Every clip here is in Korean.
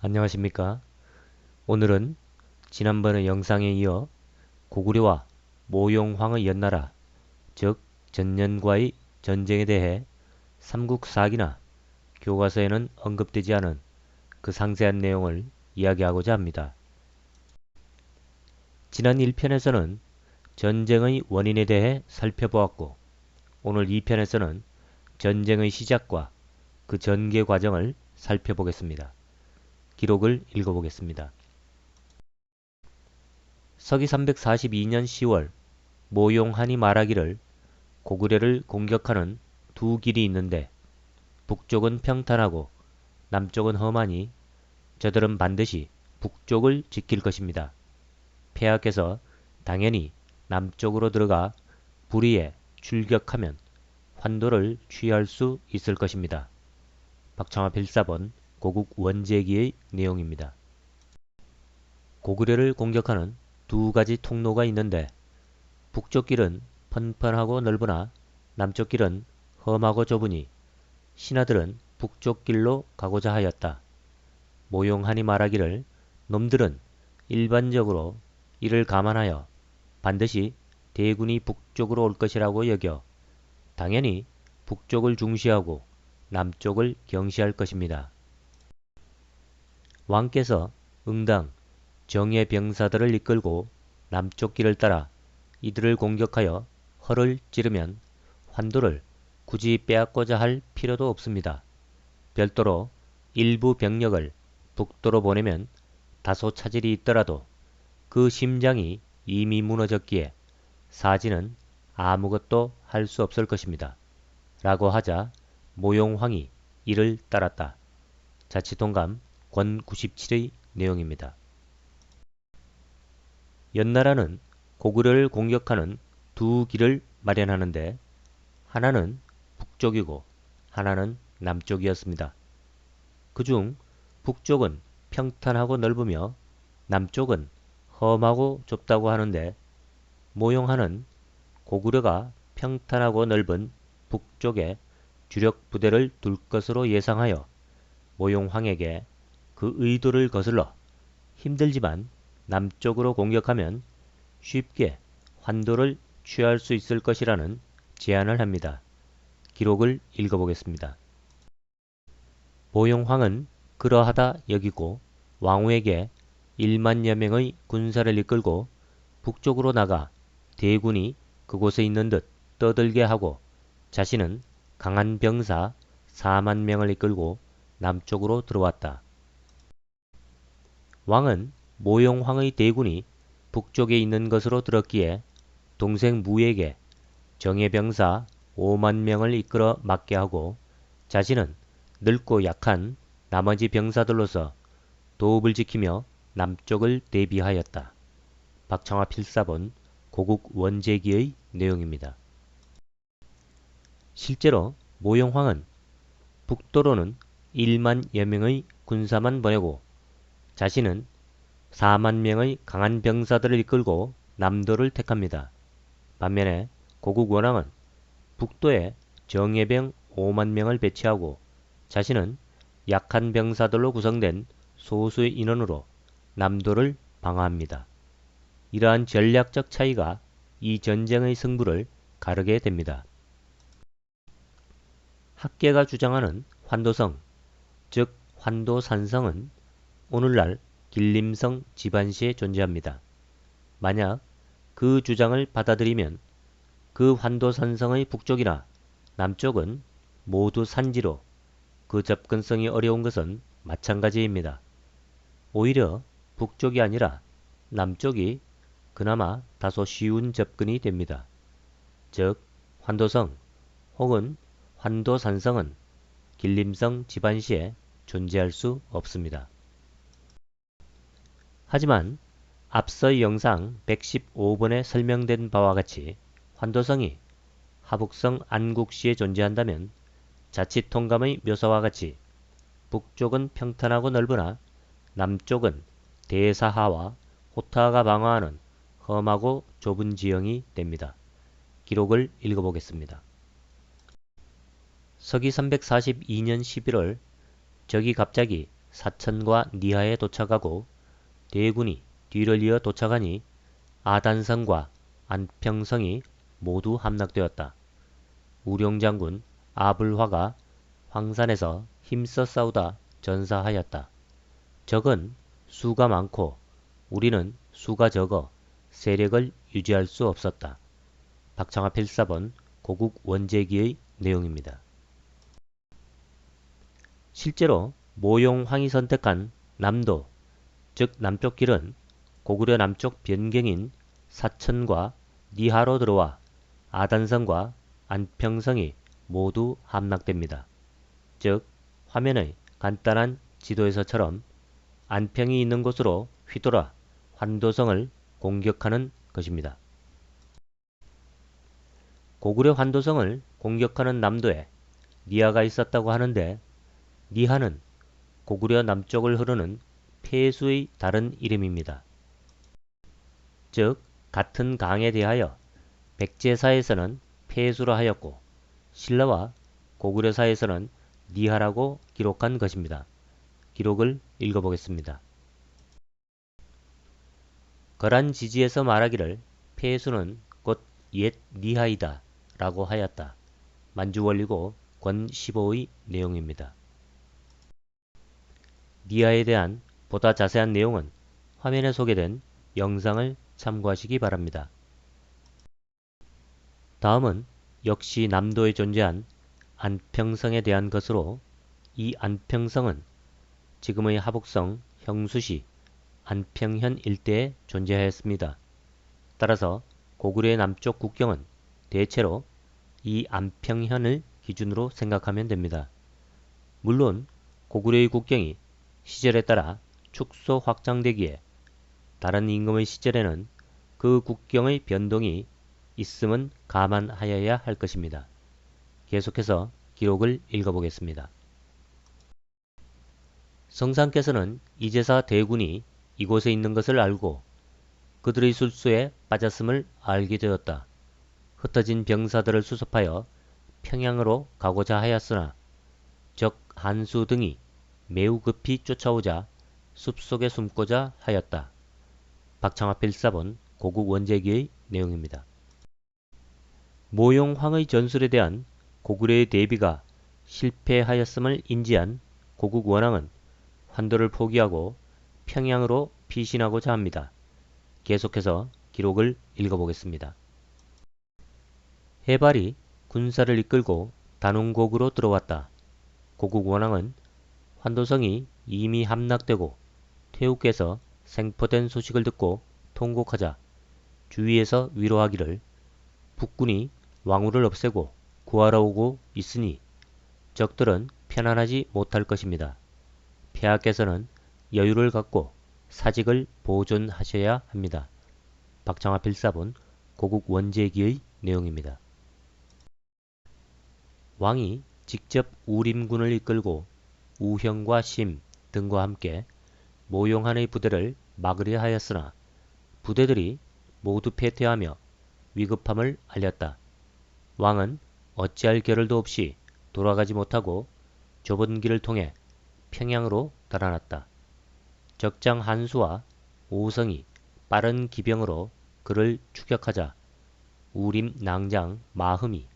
안녕하십니까? 오늘은 지난번의 영상에 이어 고구려와 모용황의 연나라, 즉 전년과의 전쟁에 대해 삼국사기나 교과서에는 언급되지 않은 그 상세한 내용을 이야기하고자 합니다. 지난 1편에서는 전쟁의 원인에 대해 살펴보았고, 오늘 2편에서는 전쟁의 시작과 그 전개 과정을 살펴보겠습니다. 기록을 읽어보겠습니다. 서기 342년 10월 모용한이 말하기를 고구려를 공격하는 두 길이 있는데 북쪽은 평탄하고 남쪽은 험하니 저들은 반드시 북쪽을 지킬 것입니다. 폐하께서 당연히 남쪽으로 들어가 불의에 출격하면 환도를 취할 수 있을 것입니다. 박청아 필사본 고국 원제기의 내용입니다. 고구려를 공격하는 두 가지 통로가 있는데 북쪽 길은 펀펀하고 넓으나 남쪽 길은 험하고 좁으니 신하들은 북쪽 길로 가고자 하였다. 모용한이 말하기를 놈들은 일반적으로 이를 감안하여 반드시 대군이 북쪽으로 올 것이라고 여겨 당연히 북쪽을 중시하고 남쪽을 경시할 것입니다. 왕께서 응당 정예 병사들을 이끌고 남쪽 길을 따라 이들을 공격하여 허를 찌르면 환도를 굳이 빼앗고자 할 필요도 없습니다. 별도로 일부 병력을 북도로 보내면 다소 차질이 있더라도 그 심장이 이미 무너졌기에 사지는 아무것도 할 수 없을 것입니다. 라고 하자 모용황이 이를 따랐다. 자치통감 권 97의 내용입니다. 연나라는 고구려를 공격하는 두 길을 마련하는데 하나는 북쪽이고 하나는 남쪽이었습니다. 그중 북쪽은 평탄하고 넓으며 남쪽은 험하고 좁다고 하는데 모용한은 고구려가 평탄하고 넓은 북쪽에 주력 부대를 둘 것으로 예상하여 모용황에게 그 의도를 거슬러 힘들지만 남쪽으로 공격하면 쉽게 환도를 취할 수 있을 것이라는 제안을 합니다. 기록을 읽어보겠습니다. 모용황은 그러하다 여기고 왕후에게 1만여 명의 군사를 이끌고 북쪽으로 나가 대군이 그곳에 있는 듯 떠들게 하고 자신은 강한 병사 4만 명을 이끌고 남쪽으로 들어왔다. 왕은 모용황의 대군이 북쪽에 있는 것으로 들었기에 동생 무에게 정예병사 5만 명을 이끌어 맞게 하고 자신은 늙고 약한 나머지 병사들로서 도읍을 지키며 남쪽을 대비하였다. 박청아 필사본 고국 원제기의 내용입니다. 실제로 모용황은 북도로는 1만여 명의 군사만 보내고 자신은 4만 명의 강한 병사들을 이끌고 남도를 택합니다. 반면에 고국 원왕은 북도에 정예병 5만 명을 배치하고 자신은 약한 병사들로 구성된 소수의 인원으로 남도를 방어합니다. 이러한 전략적 차이가 이 전쟁의 승부를 가르게 됩니다. 학계가 주장하는 환도성, 즉 환도산성은 오늘날 길림성 지반시에 존재합니다. 만약 그 주장을 받아들이면 그 환도산성의 북쪽이나 남쪽은 모두 산지로 그 접근성이 어려운 것은 마찬가지입니다. 오히려 북쪽이 아니라 남쪽이 그나마 다소 쉬운 접근이 됩니다. 즉 환도성 혹은 환도산성은 길림성 지반시에 존재할 수 없습니다. 하지만 앞서 영상 115번에 설명된 바와 같이 환도성이 하북성 안국시에 존재한다면 자치통감의 묘사와 같이 북쪽은 평탄하고 넓으나 남쪽은 대사하와 호타가 방어하는 험하고 좁은 지형이 됩니다. 기록을 읽어보겠습니다. 서기 342년 11월 적이 갑자기 사천과 니하에 도착하고 대군이 뒤를 이어 도착하니 아단성과 안평성이 모두 함락되었다. 우룡장군 아불화가 황산에서 힘써 싸우다 전사하였다. 적은 수가 많고 우리는 수가 적어 세력을 유지할 수 없었다. 박창화 필사본 고국 원제기의 내용입니다. 실제로 모용황이 선택한 남도, 즉 남쪽 길은 고구려 남쪽 변경인 사천과 니하로 들어와 아단성과 안평성이 모두 함락됩니다. 즉 화면의 간단한 지도에서처럼 안평이 있는 곳으로 휘돌아 환도성을 공격하는 것입니다. 고구려 환도성을 공격하는 남도에 니하가 있었다고 하는데 니하는 고구려 남쪽을 흐르는 폐수의 다른 이름입니다. 즉 같은 강에 대하여 백제사에서는 폐수라 하였고 신라와 고구려사에서는 니하라고 기록한 것입니다. 기록을 읽어보겠습니다. 거란 지지에서 말하기를 폐수는 곧 옛 니하이다 라고 하였다. 만주원리고 권 15의 내용입니다. 니하에 대한 보다 자세한 내용은 화면에 소개된 영상을 참고하시기 바랍니다. 다음은 역시 남도에 존재한 안평성에 대한 것으로 이 안평성은 지금의 하북성 형수시 안평현 일대에 존재하였습니다. 따라서 고구려의 남쪽 국경은 대체로 이 안평현을 기준으로 생각하면 됩니다. 물론 고구려의 국경이 시절에 따라 축소 확장되기에 다른 임금의 시절에는 그 국경의 변동이 있음은 감안하여야 할 것입니다. 계속해서 기록을 읽어보겠습니다. 성상께서는 이제사 대군이 이곳에 있는 것을 알고 그들의 술수에 빠졌음을 알게 되었다. 흩어진 병사들을 수습하여 평양으로 가고자 하였으나 적 한수 등이 매우 급히 쫓아오자 숲속에 숨고자 하였다. 박창화 필사본 고국 원제기의 내용입니다. 모용황의 전술에 대한 고구려의 대비가 실패하였음을 인지한 고국 원왕은 환도를 포기하고 평양으로 피신하고자 합니다. 계속해서 기록을 읽어보겠습니다. 해발이 군사를 이끌고 단웅곡으로 들어왔다. 고국 원왕은 환도성이 이미 함락되고 태우께서 생포된 소식을 듣고 통곡하자 주위에서 위로하기를 북군이 왕후를 없애고 구하러 오고 있으니 적들은 편안하지 못할 것입니다. 폐하께서는 여유를 갖고 사직을 보존하셔야 합니다. 박창화 필사본 고국 원제기의 내용입니다. 왕이 직접 우림군을 이끌고 우형과 심 등과 함께 모용한의 부대를 막으려 하였으나 부대들이 모두 패퇴하며 위급함을 알렸다. 왕은 어찌할 겨를도 없이 돌아가지 못하고 좁은 길을 통해 평양으로 달아났다. 적장 한수와 오성이 빠른 기병으로 그를 추격하자 우림 낭장 마흠이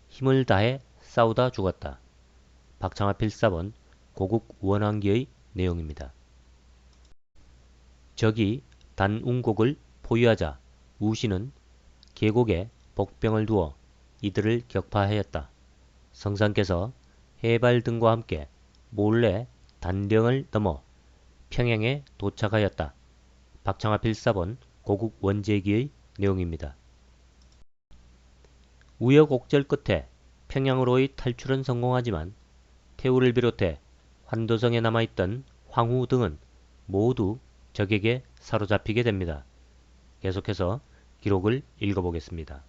힘을 다해 싸우다 죽었다. 박창화 필사본 고국 원왕기의 내용입니다. 적이 단웅곡을 포위하자 우신은 계곡에 복병을 두어 이들을 격파하였다. 성상께서 해발 등과 함께 몰래 단령을 넘어 평양에 도착하였다. 박창화 필사본 고국 원제기의 내용입니다. 우여곡절 끝에 평양으로의 탈출은 성공하지만 태우를 비롯해 환도성에 남아있던 황후 등은 모두 적에게 사로잡히게 됩니다. 계속해서 기록을 읽어보겠습니다.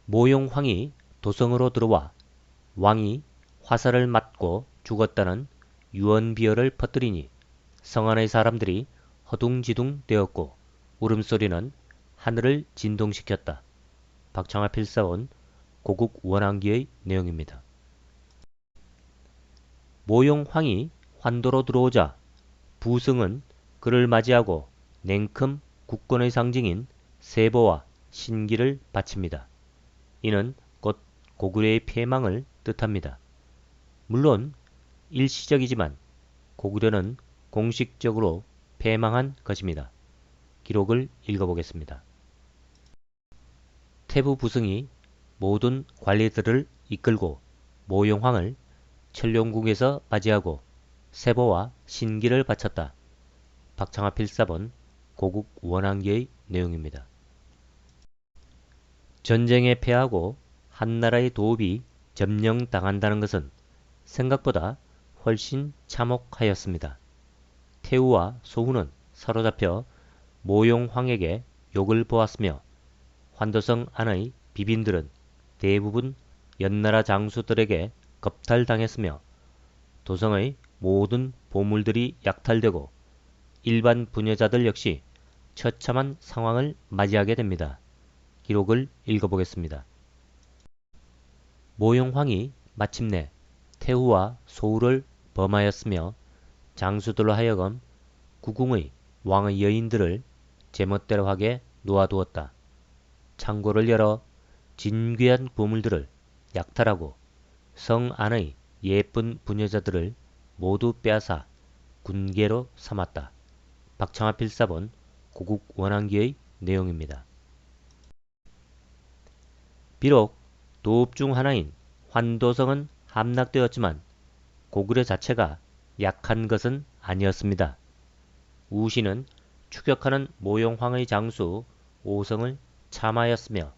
모용황이 도성으로 들어와 왕이 화살을 맞고 죽었다는 유언비어를 퍼뜨리니 성 안의 사람들이 허둥지둥 되었고 울음소리는 하늘을 진동시켰다. 박창화 필사원 고국 원왕기의 내용입니다. 모용황이 환도로 들어오자 부승은 그를 맞이하고 냉큼 국권의 상징인 세보와 신기를 바칩니다. 이는 곧 고구려의 폐망을 뜻합니다. 물론 일시적이지만 고구려는 공식적으로 패망한 것입니다. 기록을 읽어보겠습니다. 태부 부승이 모든 관리들을 이끌고 모용황을 천룡궁에서 맞이하고 세보와 신기를 바쳤다. 박창하 필사본 고국 원왕기의 내용입니다. 전쟁에 패하고 한나라의 도읍이 점령당한다는 것은 생각보다 훨씬 참혹하였습니다. 태우와 소후는 사로잡혀 모용황에게 욕을 보았으며 환도성 안의 비빈들은 대부분 연나라 장수들에게 겁탈당했으며 도성의 모든 보물들이 약탈되고 일반 부녀자들 역시 처참한 상황을 맞이하게 됩니다. 기록을 읽어보겠습니다. 모용황이 마침내 태후와 소후를 범하였으며 장수들로 하여금 구궁의 왕의 여인들을 제멋대로 하게 놓아두었다. 창고를 열어 진귀한 보물들을 약탈하고 성 안의 예쁜 부녀자들을 모두 빼앗아 군계로 삼았다. 박창하 필사본 고국 원왕기의 내용입니다. 비록 도읍 중 하나인 환도성은 함락되었지만 고구려 자체가 약한 것은 아니었습니다. 우신은 추격하는 모용황의 장수 오성을 참하였으며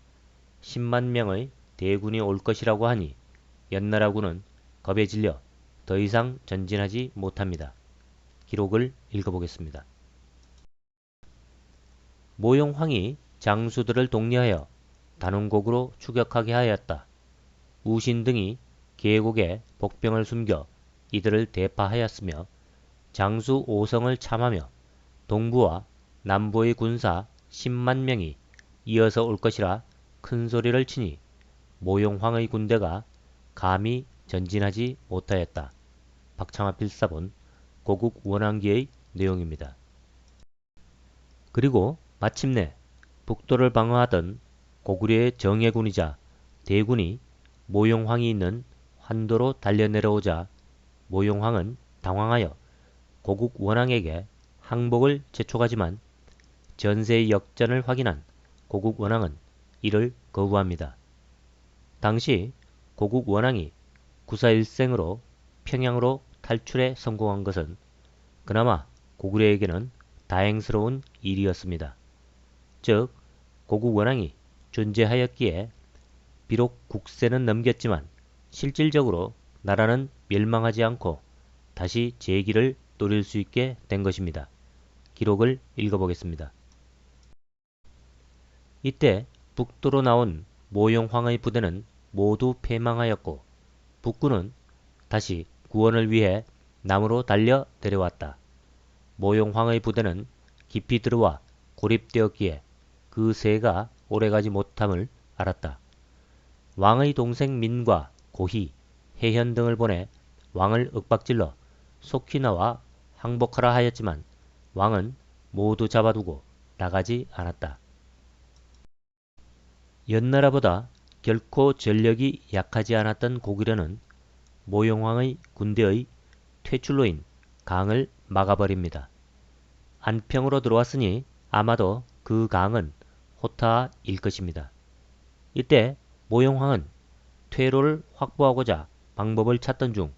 10만 명의 대군이 올 것이라고 하니 연나라군은 겁에 질려 더 이상 전진하지 못합니다. 기록을 읽어보겠습니다. 모용황이 장수들을 독려하여 단원곡으로 추격하게 하였다. 우신 등이 계곡에 복병을 숨겨 이들을 대파하였으며 장수 오성을 참하며 동부와 남부의 군사 10만 명이 이어서 올 것이라 큰 소리를 치니 모용황의 군대가 감히 전진하지 못하였다. 박창하 필사본 고국 원왕기의 내용입니다. 그리고 마침내 북도를 방어하던 고구려의 정예군이자 대군이 모용황이 있는 환도로 달려내려오자 모용황은 당황하여 고국 원왕에게 항복을 재촉하지만 전세의 역전을 확인한 고국 원왕은 이를 거부합니다. 당시 고국 원왕이 구사일생으로 평양으로 탈출에 성공한 것은 그나마 고구려에게는 다행스러운 일이었습니다. 즉 고국 원왕이 존재하였기에 비록 국세는 넘겼지만 실질적으로 나라는 멸망하지 않고 다시 재기를 노릴 수 있게 된 것입니다. 기록을 읽어보겠습니다. 이때 북도로 나온 모용황의 부대는 모두 패망하였고 북군은 다시 구원을 위해 남으로 달려 내려왔다. 모용황의 부대는 깊이 들어와 고립되었기에 그 세가 오래가지 못함을 알았다. 왕의 동생 민과 고희, 해현 등을 보내 왕을 윽박질러 속히 나와 항복하라 하였지만 왕은 모두 잡아두고 나가지 않았다. 연나라보다 결코 전력이 약하지 않았던 고구려는 모용황의 군대의 퇴출로인 강을 막아버립니다. 안평으로 들어왔으니 아마도 그 강은 호타일 것입니다. 이때 모용황은 퇴로를 확보하고자 방법을 찾던 중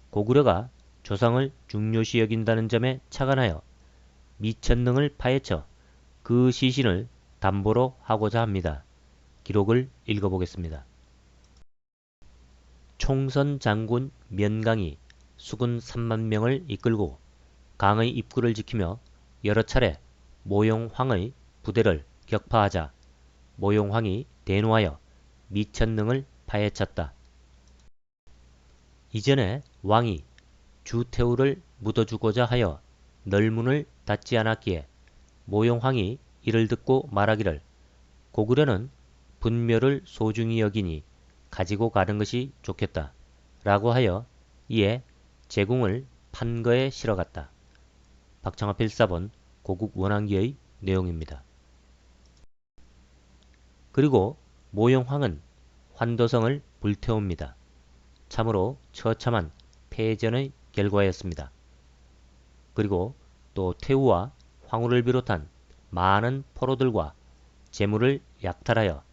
고구려가 조상을 중요시 여긴다는 점에 착안하여 미천능을 파헤쳐 그 시신을 담보로 하고자 합니다. 기록을 읽어보겠습니다. 총선 장군 면강이 수군 3만 명을 이끌고 강의 입구를 지키며 여러 차례 모용황의 부대를 격파하자 모용황이 대노하여 미천능을 파헤쳤다. 이전에 왕이 주태후를 묻어주고자 하여 널문을 닫지 않았기에 모용황이 이를 듣고 말하기를 고구려는 분묘를 소중히 여기니 가지고 가는 것이 좋겠다 라고 하여 이에 제궁을 판거에 실어갔다. 박창화 필사본 고국 원왕기의 내용입니다. 그리고 모용황은 환도성을 불태웁니다. 참으로 처참한 패전의 결과였습니다. 그리고 또 태우와 황후를 비롯한 많은 포로들과 재물을 약탈하여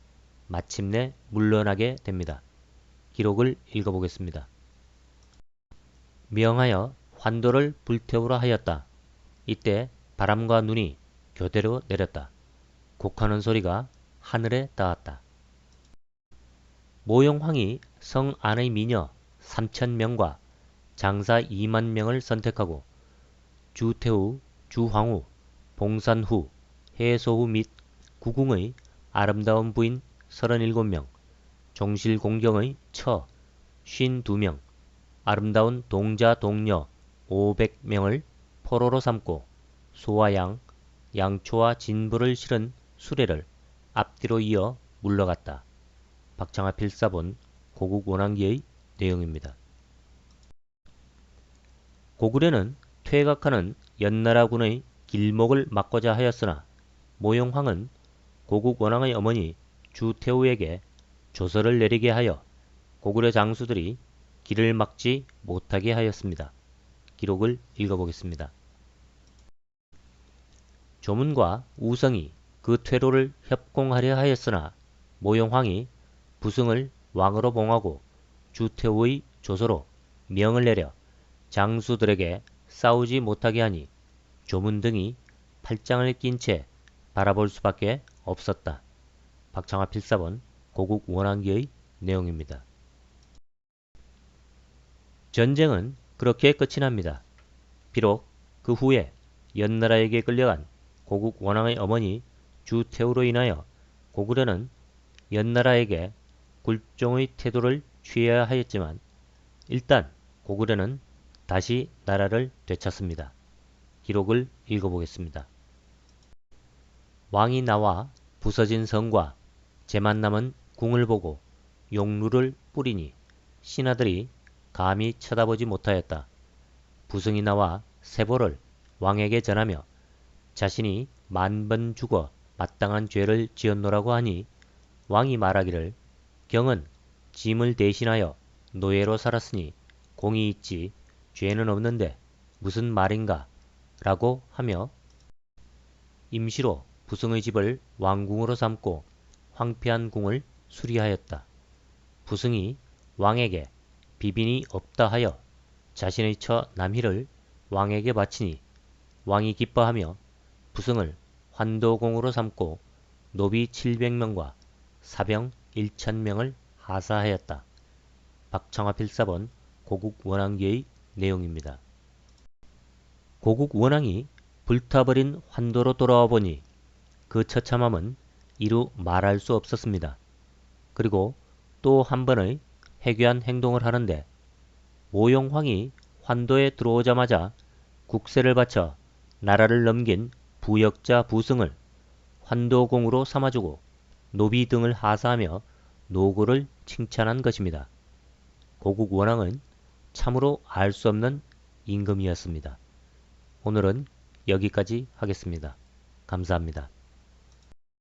마침내 물러나게 됩니다. 기록을 읽어보겠습니다. 명하여 환도를 불태우라 하였다. 이때 바람과 눈이 교대로 내렸다. 곡하는 소리가 하늘에 닿았다. 모용황이 성 안의 미녀 3,000명과 장사 2만 명을 선택하고 주태후, 주황후, 봉산후, 해소후 및 구궁의 아름다운 부인 37명, 종실공경의 처 52명, 아름다운 동자 동녀 500명을 포로로 삼고 소와 양, 양초와 진부를 실은 수레를 앞뒤로 이어 물러갔다. 박창화 필사본 고국 원왕기의 내용입니다. 고구려는 퇴각하는 연나라군의 길목을 막고자 하였으나 모용황은 고국 원왕의 어머니 주태후에게 조서를 내리게 하여 고구려 장수들이 길을 막지 못하게 하였습니다. 기록을 읽어보겠습니다. 조문과 우성이 그 퇴로를 협공하려 하였으나 모용황이 부승을 왕으로 봉하고 주태후의 조서로 명을 내려 장수들에게 싸우지 못하게 하니 조문 등이 팔짱을 낀 채 바라볼 수밖에 없었다. 박창화 필사본 고국 원왕기의 내용입니다. 전쟁은 그렇게 끝이 납니다. 비록 그 후에 연나라에게 끌려간 고국 원왕의 어머니 주태후로 인하여 고구려는 연나라에게 굴종의 태도를 취해야 하였지만 일단 고구려는 다시 나라를 되찾습니다. 기록을 읽어보겠습니다. 왕이 나와 부서진 성과 재만 남은 궁을 보고 용루를 뿌리니 신하들이 감히 쳐다보지 못하였다. 부승이 나와 세보를 왕에게 전하며 자신이 만번 죽어 마땅한 죄를 지었노라고 하니 왕이 말하기를 경은 짐을 대신하여 노예로 살았으니 공이 있지 죄는 없는데 무슨 말인가 라고 하며 임시로 부승의 집을 왕궁으로 삼고 황폐한 궁을 수리하였다. 부승이 왕에게 비빈이 없다 하여 자신의 처 남희를 왕에게 바치니 왕이 기뻐하며 부승을 환도공으로 삼고 노비 700명과 사병 1000명을 하사하였다. 박창화 필사본 고국 원왕기의 내용입니다. 고국 원왕이 불타버린 환도로 돌아와 보니 그 처참함은 이루 말할 수 없었습니다. 그리고 또 한 번의 해괴한 행동을 하는데 모용황이 환도에 들어오자마자 국세를 바쳐 나라를 넘긴 부역자 부승을 환도공으로 삼아주고 노비 등을 하사하며 노고를 칭찬한 것입니다. 고국 원왕은 참으로 알 수 없는 임금이었습니다. 오늘은 여기까지 하겠습니다. 감사합니다.